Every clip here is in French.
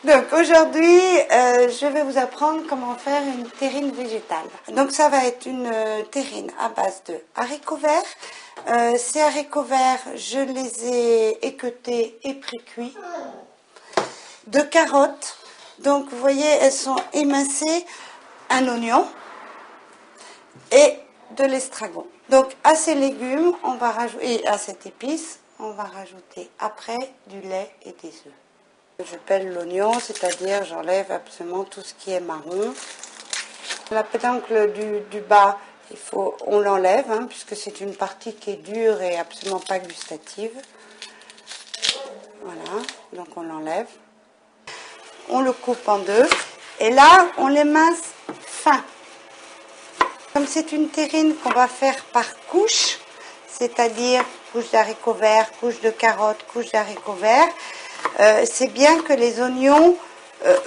Donc aujourd'hui, je vais vous apprendre comment faire une terrine végétale. Donc ça va être une terrine à base de haricots verts. Ces haricots verts, je les ai équeutés et pré-cuits. De carottes, donc vous voyez, elles sont émincées. Un oignon et de l'estragon. Donc à ces légumes, on va rajouter, et à cette épice, on va rajouter après du lait et des œufs. Je pèle l'oignon, c'est-à-dire j'enlève absolument tout ce qui est marron. La pédoncle du bas, on l'enlève, puisque c'est une partie qui est dure et absolument pas gustative. Voilà, donc on l'enlève. On le coupe en deux. Et là, on l'émince fin. Comme c'est une terrine qu'on va faire par couche, c'est-à-dire couche d'haricots verts, couche de carottes, couche d'haricots verts, c'est bien que les oignons,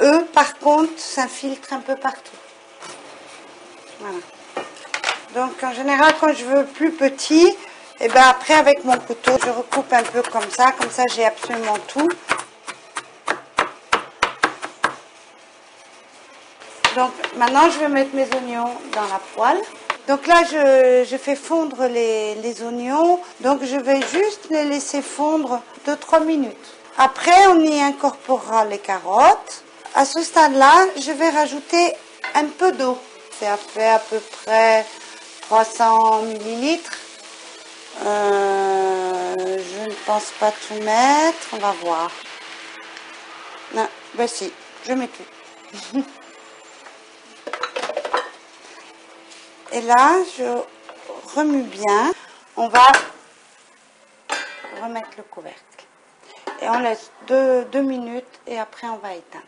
eux, par contre, s'infiltrent un peu partout. Voilà. Donc, en général, quand je veux plus petit, et ben après, avec mon couteau, je recoupe un peu comme ça j'ai absolument tout. Donc, maintenant, je vais mettre mes oignons dans la poêle. Donc là, je fais fondre les oignons. Donc, je vais juste les laisser fondre 2-3 minutes. Après, on y incorporera les carottes. À ce stade-là, je vais rajouter un peu d'eau. Ça fait à peu près 300 millilitres. Je ne pense pas tout mettre. On va voir. Non, ben si, je mets tout. Et là, je remue bien. On va remettre le couvercle. Et on laisse 2 minutes et après on va éteindre.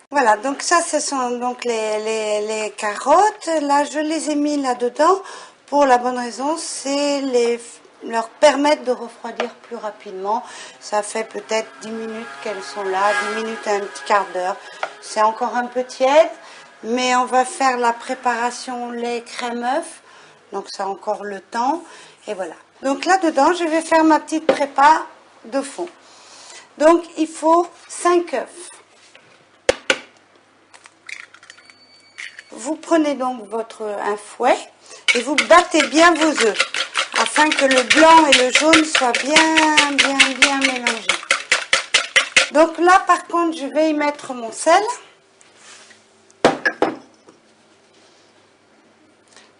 Voilà, donc ça, ce sont donc les carottes. Là, je les ai mis là-dedans pour la bonne raison, c'est leur permettre de refroidir plus rapidement. Ça fait peut-être 10 minutes qu'elles sont là, 10 minutes à un petit quart d'heure. C'est encore un peu tiède. Mais on va faire la préparation lait crème œuf, donc ça a encore le temps, et voilà. Donc là-dedans, je vais faire ma petite prépa de fond. Donc il faut 5 œufs. Vous prenez donc un fouet et vous battez bien vos œufs, afin que le blanc et le jaune soient bien mélangés. Donc là, par contre, je vais y mettre mon sel.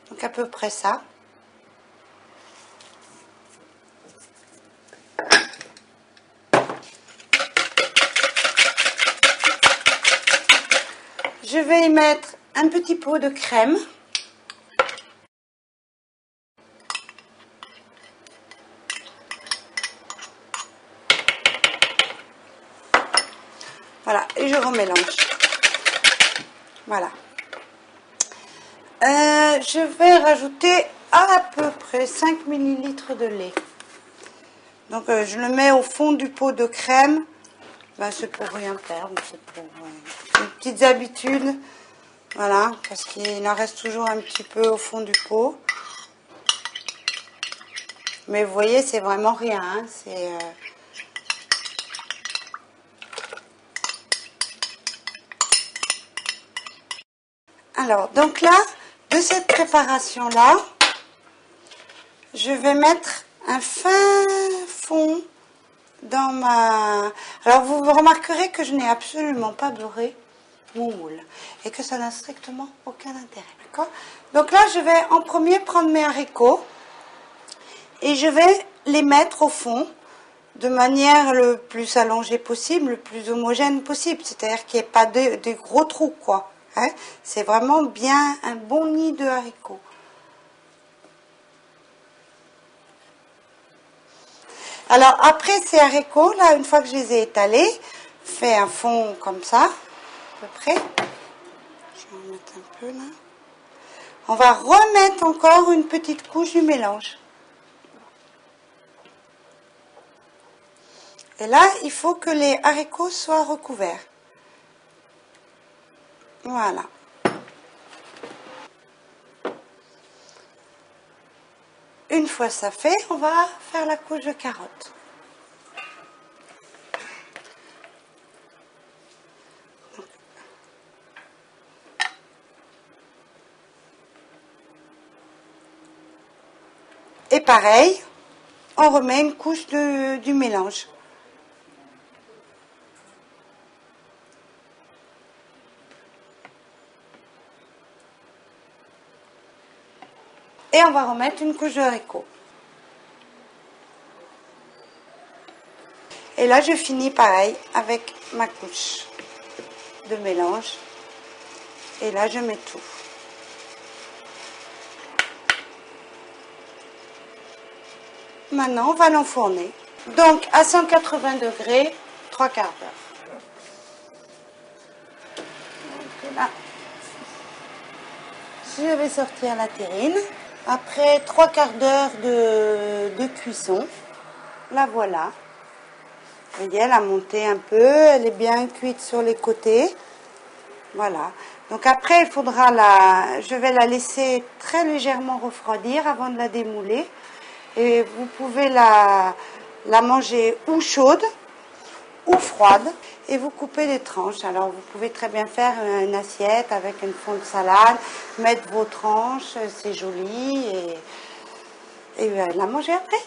Donc à peu près ça. Je vais y mettre un petit pot de crème. Voilà, et je remélange. Voilà. Je vais rajouter à peu près 5 ml de lait. Donc je le mets au fond du pot de crème. Ben, c'est pour rien perdre, c'est pour les petites habitudes. Voilà, parce qu'il en reste toujours un petit peu au fond du pot. Mais vous voyez, c'est vraiment rien. Alors, donc là, de cette préparation-là, je vais mettre un fin fond dans ma... Alors, vous remarquerez que je n'ai absolument pas beurré mon moule et que ça n'a strictement aucun intérêt. D'accord ? Donc là, je vais en premier prendre mes haricots et je vais les mettre au fond de manière le plus allongée possible, le plus homogène possible. C'est-à-dire qu'il n'y ait pas de gros trous, quoi. Hein ? C'est vraiment bien un bon nid de haricots. Alors après ces haricots, là, une fois que je les ai étalés, fait un fond comme ça, à peu près. Je vais en mettre un peu là. On va remettre encore une petite couche du mélange. Et là, il faut que les haricots soient recouverts. Voilà. Une fois ça fait, on va faire la couche de carottes. Et pareil, on remet une couche du mélange. Et on va remettre une couche de haricots. Et là, je finis pareil avec ma couche de mélange. Et là, je mets tout. Maintenant, on va l'enfourner. Donc, à 180 degrés, 3 quarts d'heure. Donc là, je vais sortir la terrine. Après 3 quarts d'heure de cuisson, la voilà. Vous voyez, elle a monté un peu, elle est bien cuite sur les côtés. Voilà. Donc après, il faudra je vais la laisser très légèrement refroidir avant de la démouler. Et vous pouvez la manger ou chaude ou froide. Et vous coupez des tranches. Alors vous pouvez très bien faire une assiette avec une fond de salade, mettre vos tranches, c'est joli. Et la manger après.